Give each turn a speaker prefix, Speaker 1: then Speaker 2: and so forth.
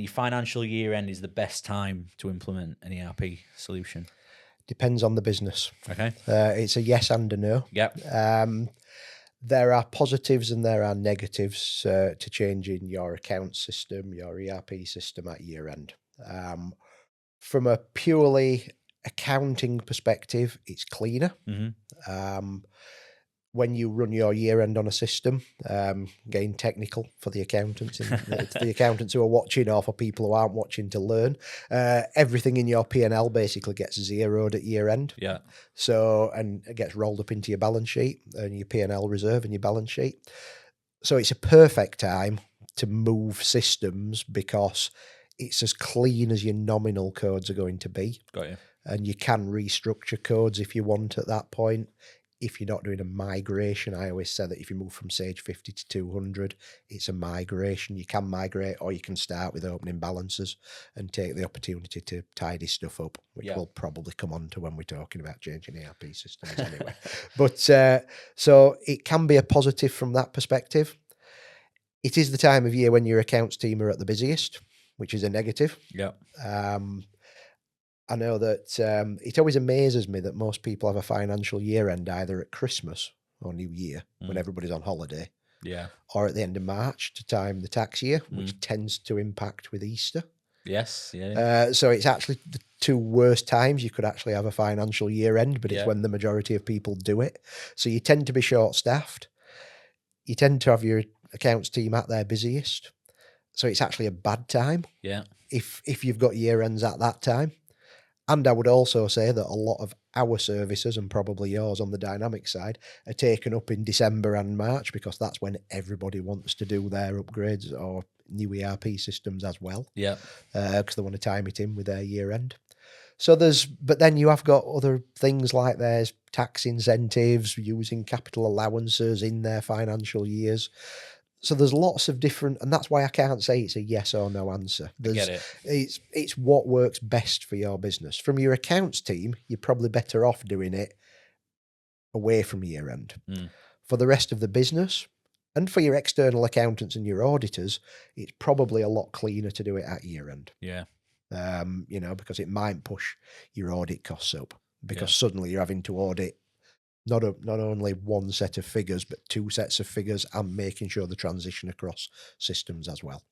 Speaker 1: your financial year end is the best time to implement an ERP solution?
Speaker 2: Depends on the business.
Speaker 1: Okay.
Speaker 2: It's a yes and a no.
Speaker 1: Yep.
Speaker 2: There are positives and there are negatives to changing your account system, your ERP system at year end. From a purely accounting perspective, it's cleaner. When you run your year end on a system, getting technical for the accountants, the accountants who are watching, or for people who aren't watching to learn, everything in your P&L basically gets zeroed at year end.
Speaker 1: Yeah.
Speaker 2: So, and it gets rolled up into your balance sheet and your P&L reserve and your balance sheet. So it's a perfect time to move systems because it's as clean as your nominal codes are going to be.
Speaker 1: Got you.
Speaker 2: And you can restructure codes if you want at that point. If you're not doing a migration, I always say that if you move from Sage 50 to 200, it's a migration. You can migrate, or you can start with opening balances and take the opportunity to tidy stuff up, which we'll probably come on to when we're talking about changing ERP systems anyway. But so it can be a positive from that perspective. It is the time of year when your accounts team are at the busiest, which is a negative.
Speaker 1: Yeah.
Speaker 2: I know that it always amazes me that most people have a financial year end either at Christmas or New Year when everybody's on holiday.
Speaker 1: Yeah.
Speaker 2: Or at the end of March to time the tax year, which tends to impact with Easter.
Speaker 1: Yes. Yeah.
Speaker 2: So it's actually the two worst times you could actually have a financial year end, but it's when the majority of people do it. So you tend to be short-staffed. You tend to have your accounts team at their busiest. So it's actually a bad time.
Speaker 1: Yeah.
Speaker 2: If you've got year ends at that time. And I would also say that a lot of our services, and probably yours on the dynamic side, are taken up in December and March because that's when everybody wants to do their upgrades or new ERP systems as well.
Speaker 1: Yeah.
Speaker 2: Because they want to time it in with their year end. So but then you have got other things like there's tax incentives, using capital allowances in their financial years. So there's lots of different, and that's why I can't say it's a yes or no answer.
Speaker 1: I get it.
Speaker 2: It's what works best for your business. From your accounts team, you're probably better off doing it away from year end. For the rest of the business, and for your external accountants and your auditors, it's probably a lot cleaner to do it at year end.
Speaker 1: Yeah.
Speaker 2: Because it might push your audit costs up because suddenly you're having to audit not only one set of figures, but two sets of figures and making sure the transition across systems as well.